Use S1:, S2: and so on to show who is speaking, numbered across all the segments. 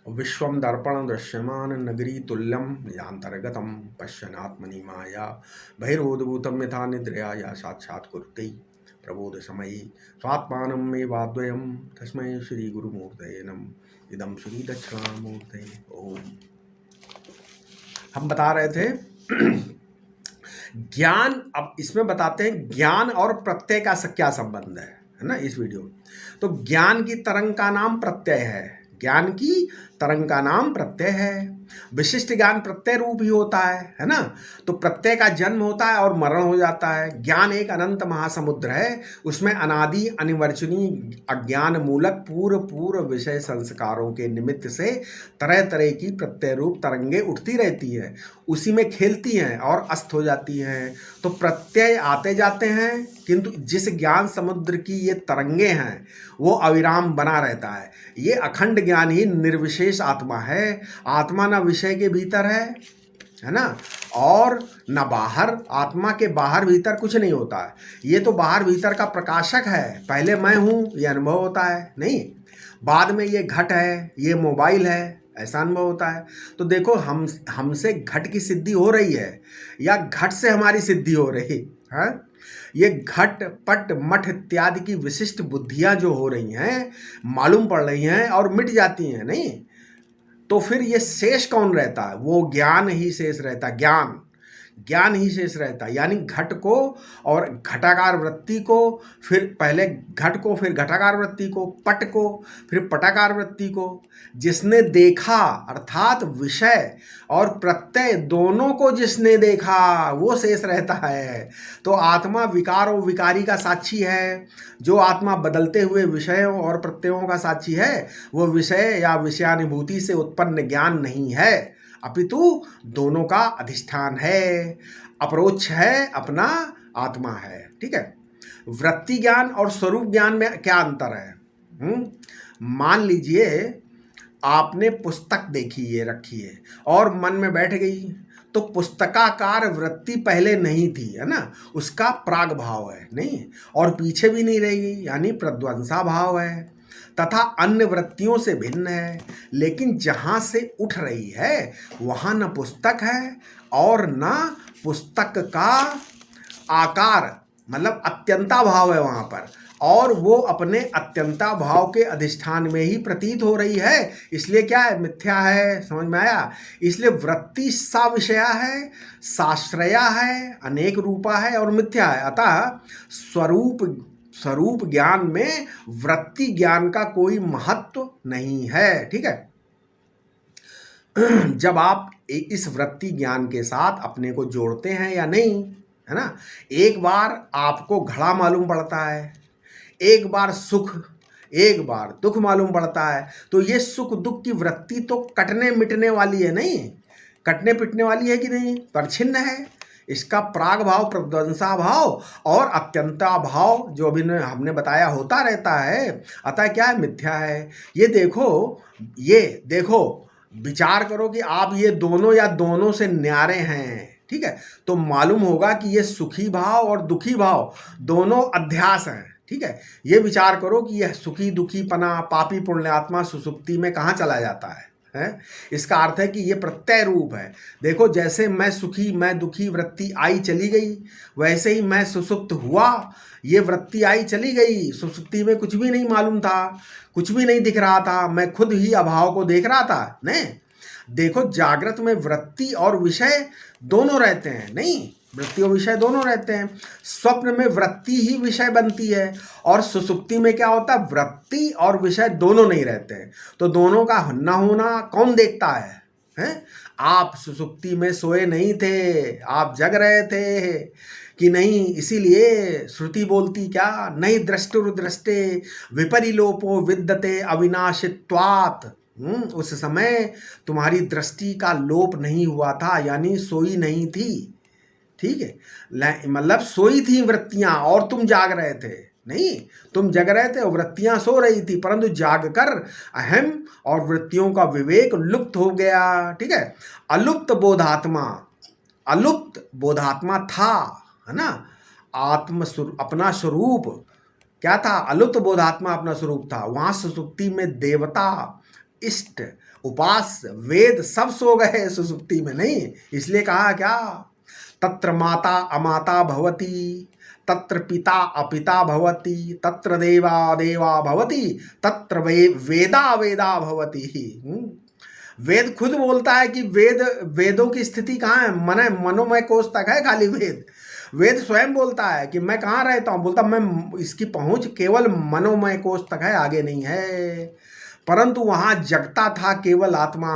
S1: विश्वं दर्पण दृश्यमान नगरी तुल्यं यांतर्गतं पश्यनात्मनि माया बहिरोद्भूतं यथा निद्रया या साक्षात् कुरुते प्रबोध समये स्वात्मानं मे वाद्वयं तस्मै श्री गुरुमूर्तये नमः। इदं श्री दक्षिणामूर्तये ओम। हम बता रहे थे ज्ञान। अब इसमें बताते हैं ज्ञान और प्रत्यय का क्या संबंध है ना इस वीडियो में। तो ज्ञान की तरंग का नाम प्रत्यय है, ज्ञान की तरंग का नाम प्रत्यय है। विशिष्ट ज्ञान प्रत्यय रूप ही होता है ना। तो प्रत्यय का जन्म होता है और मरण हो जाता है। ज्ञान एक अनंत महासमुद्र है, उसमें अनादि अनिवर्चनीय अज्ञान मूलक पूर्व पूर्व विषय संस्कारों के निमित्त से तरह तरह की प्रत्यय रूप तरंगे उठती रहती है, उसी में खेलती हैं और अस्त हो जाती हैं। तो प्रत्यय आते जाते हैं, किंतु जिस ज्ञान समुद्र की ये तरंगे हैं वो अविराम बना रहता है। ये अखंड ज्ञान ही निर्विशेष आत्मा है। आत्मा न विषय के भीतर है ना, और न बाहर। आत्मा के बाहर भीतर कुछ नहीं होता है। ये तो बाहर भीतर का प्रकाशक है। पहले मैं हूँ ये अनुभव होता है नहीं, बाद में ये घट है, ये मोबाइल है, ऐसा अनुभव होता है। तो देखो हमसे घट की सिद्धि हो रही है या घट से हमारी सिद्धि हो रही है। ये घट पट मठ इत्यादि की विशिष्ट बुद्धियां जो हो रही हैं, मालूम पड़ रही हैं और मिट जाती हैं नहीं। तो फिर ये शेष कौन रहता है? वो ज्ञान ही शेष रहता है। ज्ञान ही शेष रहता है। यानी घट को और घटाकार वृत्ति को, फिर पहले घट को, फिर घटाकार वृत्ति को, पट को, फिर पटाकार वृत्ति को जिसने देखा, अर्थात विषय और प्रत्यय दोनों को जिसने देखा वो शेष रहता है। तो आत्मा विकार और विकारी का साक्षी है। जो आत्मा बदलते हुए विषयों और प्रत्ययों का साक्षी है वो विषय या विषयानुभूति से उत्पन्न ज्ञान नहीं है, अपितु दोनों का अधिष्ठान है, अपरोक्ष है, अपना आत्मा है। ठीक है। वृत्ति ज्ञान और स्वरूप ज्ञान में क्या अंतर है? मान लीजिए आपने पुस्तक देखी, ये रखी है और मन में बैठ गई, तो पुस्तकाकार वृत्ति पहले नहीं थी, है ना, उसका प्राग भाव है नहीं, और पीछे भी नहीं रहेगी, यानी प्रध्वंसा भाव है, तथा अन्य वृत्तियों से भिन्न है। लेकिन जहाँ से उठ रही है वहाँ न पुस्तक है और न पुस्तक का आकार, मतलब अत्यंता भाव है वहाँ पर, और वो अपने अत्यंता भाव के अधिष्ठान में ही प्रतीत हो रही है। इसलिए क्या है? मिथ्या है। समझ में आया? इसलिए वृत्ति सा विषया है, साश्रया है, अनेक रूपा है और मिथ्या है। अतः स्वरूप ज्ञान में वृत्ति ज्ञान का कोई महत्व नहीं है। ठीक है। जब आप इस वृत्ति ज्ञान के साथ अपने को जोड़ते हैं या नहीं, है ना, एक बार आपको घड़ा मालूम पड़ता है, एक बार सुख, एक बार दुख मालूम पड़ता है, तो ये सुख दुख की वृत्ति तो कटने मिटने वाली है नहीं, कटने पिटने वाली है कि नहीं, परछिन्न है। इसका प्राग भाव, प्रध्वंसा भाव और अत्यंता भाव जो अभी हमने बताया होता रहता है। अतः क्या है? मिथ्या है। ये देखो विचार करो कि आप ये दोनों या दोनों से न्यारे हैं, ठीक है, तो मालूम होगा कि ये सुखी भाव और दुखी भाव दोनों अध्यास हैं। ठीक है। ये विचार करो कि यह सुखी दुखी पना, पापी पुण्यात्मा सुसुप्ति में कहाँ चला जाता है? इसका अर्थ है कि ये प्रत्यय रूप है। देखो जैसे मैं सुखी मैं दुखी वृत्ति आई चली गई, वैसे ही मैं सुसुप्त हुआ, ये वृत्ति आई चली गई। सुसुप्ति में कुछ भी नहीं मालूम था, कुछ भी नहीं दिख रहा था, मैं खुद ही अभाव को देख रहा था। नहीं, देखो जागृत में वृत्ति और विषय दोनों रहते हैं, नहीं, वृत्ति और विषय दोनों रहते हैं। स्वप्न में वृत्ति ही विषय बनती है और सुसुप्ति में क्या होता है? वृत्ति और विषय दोनों नहीं रहते हैं। तो दोनों का न होना कौन देखता है? हैं? आप सुसुप्ति में सोए नहीं थे, आप जग रहे थे कि नहीं। इसीलिए श्रुति बोलती क्या? नहीं दृष्टुर्दृष्टे विपरिलोपो विद्यते अविनाशित्वात्। उस समय तुम्हारी दृष्टि का लोप नहीं हुआ था, यानी सोई नहीं थी। ठीक है, मतलब सोई थी वृत्तियां और तुम जाग रहे थे। नहीं, तुम जग रहे थे और वृत्तियां सो रही थी, परंतु जागकर अहम और वृत्तियों का विवेक लुप्त हो गया। ठीक है। अलुप्त बोधात्मा था, है ना, अपना स्वरूप क्या था? अलुप्त बोधात्मा अपना स्वरूप था। वहां सुसुप्ति में देवता इष्ट, उपास्य, वेद सब सो गए सुसुप्ति में। नहीं, इसलिए कहा क्या, तत्र माता अमाता भवती, तत्र पिता अपिता भवति, तत्र देवा देवा भवति, तत्र वेदा वेदा भवति। वेद खुद बोलता है कि वेदों की स्थिति कहाँ है, मनोमय कोश तक है खाली वेद। वेद स्वयं बोलता है कि मैं कहाँ रहता हूँ, बोलता मैं इसकी पहुँच केवल मनोमय कोश तक है, आगे नहीं है। परंतु वहाँ जगता था केवल आत्मा,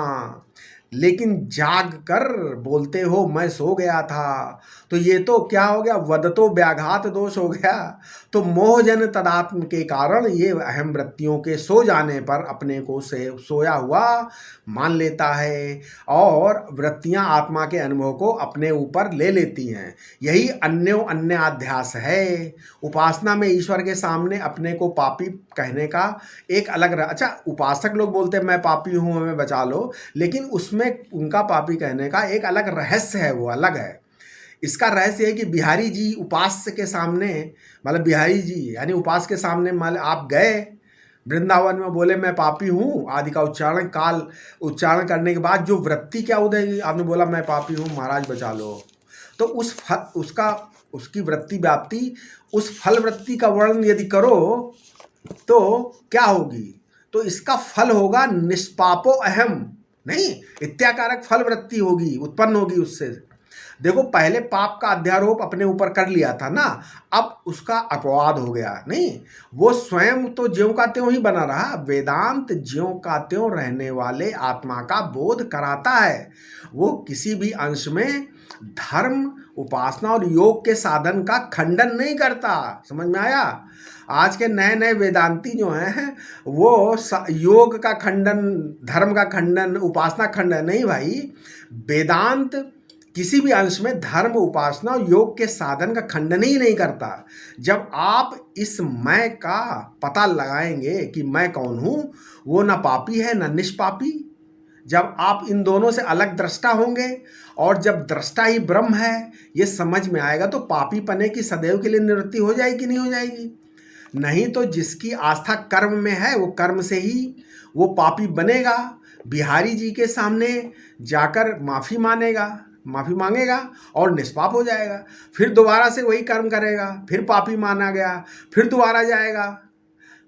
S1: लेकिन जाग कर बोलते हो मैं सो गया था। तो ये तो क्या हो गया, वदतो व्याघात दोष हो गया। तो मोहजन तदात्म के कारण ये अहम वृत्तियों के सो जाने पर अपने को से सोया हुआ मान लेता है और वृत्तियां आत्मा के अनुभव को अपने ऊपर ले लेती हैं। यही अन्य अध्यास है। उपासना में ईश्वर के सामने अपने को पापी कहने का एक अलग अच्छा, उपासक लोग बोलते हैं मैं पापी हूँ हमें बचा लो, लेकिन उसमें उनका पापी कहने का एक अलग रहस्य है, वो अलग है। इसका रहस्य है कि बिहारी जी उपास्य के सामने, मतलब बिहारी जी यानी उपास के सामने, मतलब आप गए वृंदावन में, बोले मैं पापी हूँ आदि का उच्चारण करने के बाद जो वृत्ति क्या उदय, आपने बोला मैं पापी हूँ महाराज बचा लो, तो उसकी वृत्ति व्याप्ति, उस फल वृत्ति का वर्णन यदि करो तो क्या होगी, तो इसका फल होगा निष्पापो अहम, नहीं इत्याकारक फल वृत्ति होगी, उत्पन्न होगी उससे। देखो पहले पाप का अध्यारोप अपने ऊपर कर लिया था ना, अब उसका अपवाद हो गया। नहीं, वो स्वयं तो ज्यों का त्यों ही बना रहा। वेदांत ज्यों का त्यों रहने वाले आत्मा का बोध कराता है। वो किसी भी अंश में धर्म, उपासना और योग के साधन का खंडन नहीं करता। समझ में आया? आज के नए नए वेदांती जो हैं वो योग का खंडन, धर्म का खंडन, उपासना खंडन नहीं भाई। वेदांत किसी भी अंश में धर्म, उपासना और योग के साधन का खंडन ही नहीं करता। जब आप इस मैं का पता लगाएंगे कि मैं कौन हूँ, वो ना पापी है ना निष्पापी, जब आप इन दोनों से अलग दृष्टा होंगे और जब दृष्टा ही ब्रह्म है ये समझ में आएगा, तो पापी पने की सदैव के लिए निवृत्ति हो जाएगी कि नहीं हो जाएगी? नहीं तो जिसकी आस्था कर्म में है वो कर्म से ही वो पापी बनेगा। बिहारी जी के सामने जाकर माफ़ी मांगेगा और निष्पाप हो जाएगा। फिर दोबारा से वही कर्म करेगा, फिर पापी माना गया, फिर दोबारा जाएगा,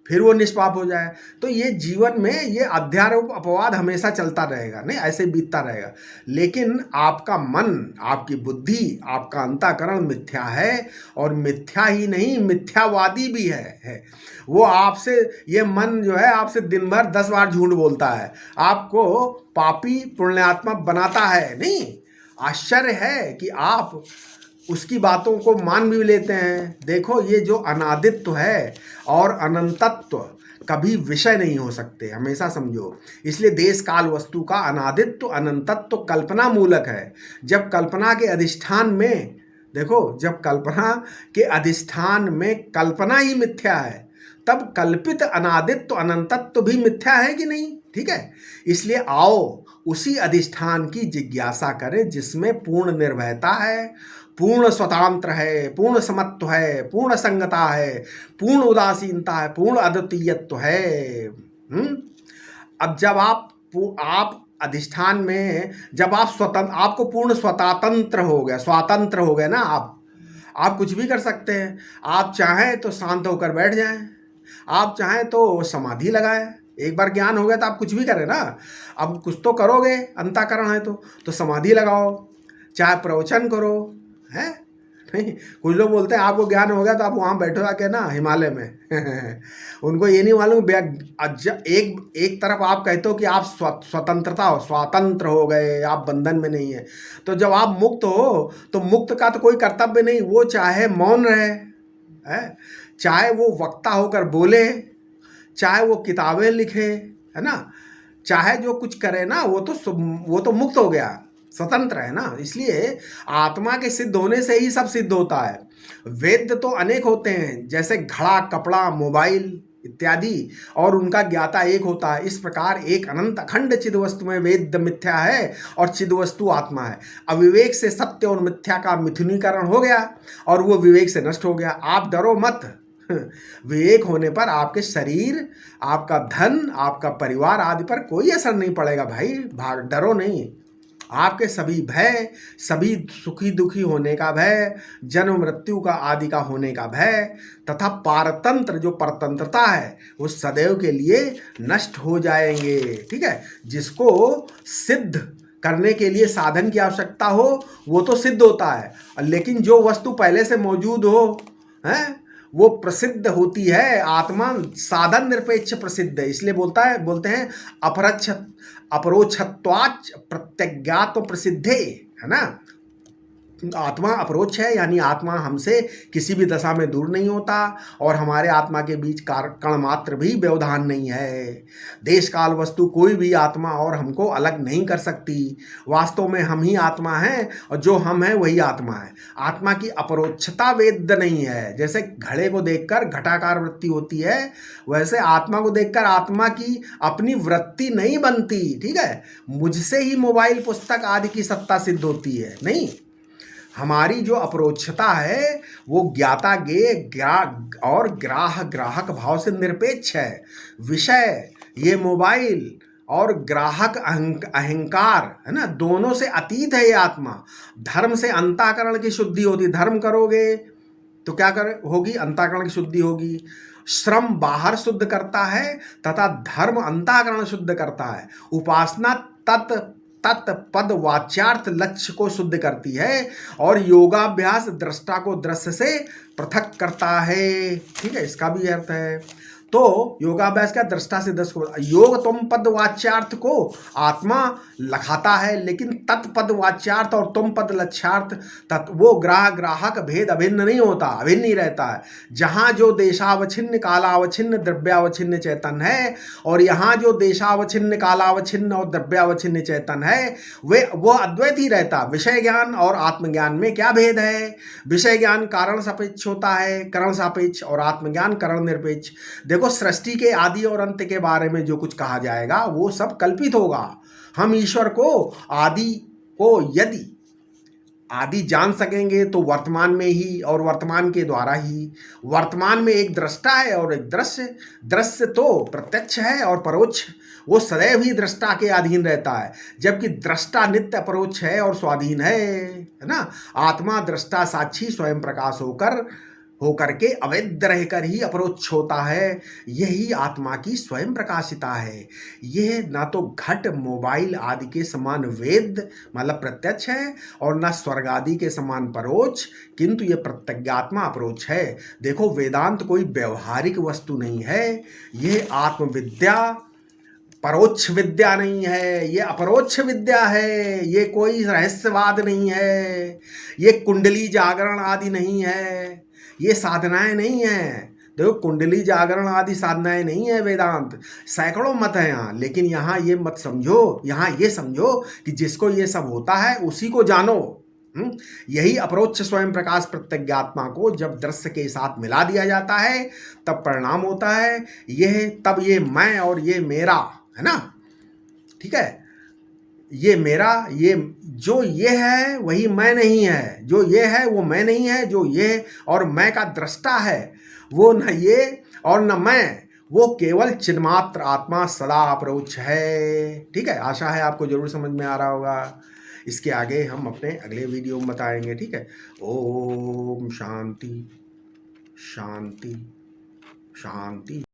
S1: फिर वो निष्पाप हो जाए। तो ये जीवन में ये अध्यारोप अपवाद हमेशा चलता रहेगा, नहीं ऐसे बीतता रहेगा। लेकिन आपका मन, आपकी बुद्धि, आपका अंतःकरण मिथ्या है, और मिथ्या ही नहीं मिथ्यावादी भी है। वो आपसे, ये मन जो है आपसे दिन भर 10 बार झूठ बोलता है, आपको पापी पुण्यात्मा बनाता है। नहीं, आश्चर्य है कि आप उसकी बातों को मान भी लेते हैं। देखो ये जो अनादित्व है और अनंतत्व कभी विषय नहीं हो सकते, हमेशा समझो। इसलिए देश काल वस्तु का अनादित्व अनंतत्व कल्पना मूलक है। जब कल्पना के अधिष्ठान में, देखो जब कल्पना के अधिष्ठान में कल्पना ही मिथ्या है, तब कल्पित अनादित्व अनंतत्व भी मिथ्या है कि नहीं? ठीक है, इसलिए आओ उसी अधिष्ठान की जिज्ञासा करें जिसमें पूर्ण निर्भयता है, पूर्ण स्वतंत्र है, पूर्ण समत्व है, पूर्ण संगता है, पूर्ण उदासीनता है, पूर्ण अद्वितीयत्व है। अब जब आप अधिष्ठान में, जब आप स्वतंत्र, आपको पूर्ण स्वतंत्र हो गया, स्वातंत्र हो गए ना आप कुछ भी कर सकते हैं। आप चाहें तो शांत होकर बैठ जाएं, आप चाहें तो समाधि लगाएं। एक बार ज्ञान हो गया तो आप कुछ भी करें ना, अब कुछ तो करोगे, अंतःकरण है तो समाधि लगाओ, चाहे प्रवचन करो, है नहीं। कुछ लोग बोलते हैं आपको ज्ञान हो गया तो आप वहाँ बैठो आके ना हिमालय में उनको ये नहीं मालूम, एक तरफ आप कहते हो कि आप स्वातंत्र हो गए, आप बंधन में नहीं है, तो जब आप मुक्त हो तो मुक्त का तो कोई कर्तव्य नहीं, वो चाहे मौन रहे, है, चाहे वो वक्ता होकर बोले, चाहे वो किताबें लिखे, है ना, चाहे जो कुछ करे ना, वो तो मुक्त हो गया, स्वतंत्र है ना। इसलिए आत्मा के सिद्ध होने से ही सब सिद्ध होता है। वेद तो अनेक होते हैं, जैसे घड़ा, कपड़ा, मोबाइल इत्यादि, और उनका ज्ञाता एक होता है। इस प्रकार एक अनंत अखंड चिद वस्तु में वेद मिथ्या है और चिद वस्तु आत्मा है। अविवेक से सत्य और मिथ्या का मिथुनीकरण हो गया और वो विवेक से नष्ट हो गया। आप डरो मत, विवेक होने पर आपके शरीर, आपका धन, आपका परिवार आदि पर कोई असर नहीं पड़ेगा भाई। भाग डरो नहीं। आपके सभी भय, सभी सुखी दुखी होने का भय, जन्म मृत्यु का आदि का होने का भय तथा पारतंत्र जो परतंत्रता है वो सदैव के लिए नष्ट हो जाएंगे। ठीक है, जिसको सिद्ध करने के लिए साधन की आवश्यकता हो वो तो सिद्ध होता है, लेकिन जो वस्तु पहले से मौजूद हो है वो प्रसिद्ध होती है। आत्मा साधन निरपेक्ष प्रसिद्ध है, इसलिए बोलते हैं अपरच्छ अपरोक्षत्वाच प्रत्यज्ञात्म प्रसिद्धे, है ना। आत्मा अपरोक्ष है, यानी आत्मा हमसे किसी भी दशा में दूर नहीं होता और हमारे आत्मा के बीच कण मात्र भी व्यवधान नहीं है। देश काल वस्तु कोई भी आत्मा और हमको अलग नहीं कर सकती। वास्तव में हम ही आत्मा हैं और जो हम हैं वही आत्मा है। आत्मा की अपरोक्षता वेद्य नहीं है। जैसे घड़े को देखकर घटाकार वृत्ति होती है, वैसे आत्मा को देखकर आत्मा की अपनी वृत्ति नहीं बनती। ठीक है, मुझसे ही मोबाइल पुस्तक आदि की सत्ता सिद्ध होती है नहीं। हमारी जो अपरोक्षता है वो ज्ञाता गे और ग्राहक भाव से निरपेक्ष है। विषय ये मोबाइल और ग्राहक अहंकार, है ना, दोनों से अतीत है ये आत्मा। धर्म से अंतःकरण की शुद्धि होती। धर्म करोगे तो क्या होगी? अंतःकरण की शुद्धि होगी। श्रम बाहर शुद्ध करता है तथा धर्म अंतःकरण शुद्ध करता है। उपासना तत्पद वाच्यार्थ लक्ष्य को शुद्ध करती है और योगाभ्यास दृष्टा को दृश्य से पृथक करता है। ठीक है, इसका भी अर्थ है। तो योगाभ्यास क्या? दृष्टा से दृश्य को। योग तुम पद वाच्यार्थ को आत्मा लखाता है, लेकिन तत्पद वाच्यार्थ और तुम पद लक्ष्यार्थ वो ग्राहक भेद अभिन्न नहीं होता, अभिन्न नहीं रहता है। जहाँ जो देशावच्छिन्न कालावच्छिन्न द्रव्यावच्छिन्न चैतन है और यहाँ जो देशावच्छिन्न कालावच्छिन्न और द्रव्यावच्छिन्न चैतन है वो अद्वैत ही रहता। विषय ज्ञान और आत्मज्ञान में क्या भेद है? विषय ज्ञान कारण सापेक्ष होता है, करण सापेक्ष, और आत्मज्ञान करण निरपेक्ष। देखो, सृष्टि के आदि और अंत के बारे में जो कुछ कहा जाएगा वो सब कल्पित होगा। हम ईश्वर को यदि आदि जान सकेंगे तो वर्तमान में ही और वर्तमान के द्वारा ही। वर्तमान में एक दृष्टा है और एक दृश्य। दृश्य तो प्रत्यक्ष है और परोक्ष, वो सदैव ही दृष्टा के अधीन रहता है, जबकि दृष्टा नित्य अपरोक्ष है और स्वाधीन है ना। आत्मा दृष्टा साक्षी स्वयं प्रकाश होकर के अवैध रहकर ही अपरोक्ष होता है। यही आत्मा की स्वयं प्रकाशिता है। यह ना तो घट मोबाइल आदि के समान वेद मतलब प्रत्यक्ष है और ना स्वर्ग आदि के समान परोक्ष, किंतु यह प्रत्यगात्मा अपरोक्ष है। देखो, वेदांत कोई व्यवहारिक वस्तु नहीं है। यह आत्मविद्या परोक्ष विद्या नहीं है, ये अपरोक्ष विद्या है। ये कोई रहस्यवाद नहीं है, ये कुंडली जागरण आदि नहीं है, ये साधनाएं नहीं हैं। देखो, कुंडली जागरण आदि साधनाएं नहीं है। वेदांत सैकड़ों मत हैं यहाँ, लेकिन यहाँ ये मत समझो, यहाँ ये समझो कि जिसको ये सब होता है उसी को जानो। यही अपरोक्ष स्वयं प्रकाश प्रत्यगात्मा को जब दृश्य के साथ मिला दिया जाता है तब परिणाम होता है तब ये मैं और ये मेरा, है ना। ठीक है, ये मेरा, जो ये है वही मैं नहीं है, जो ये है वो मैं नहीं है, जो ये और मैं का दृष्टा है वो न ये और न मैं, वो केवल चिन्मात्र आत्मा सदा अपरोक्ष है। ठीक है, आशा है आपको जरूर समझ में आ रहा होगा। इसके आगे हम अपने अगले वीडियो में बताएंगे। ठीक है, ओम शांति शांति शांति।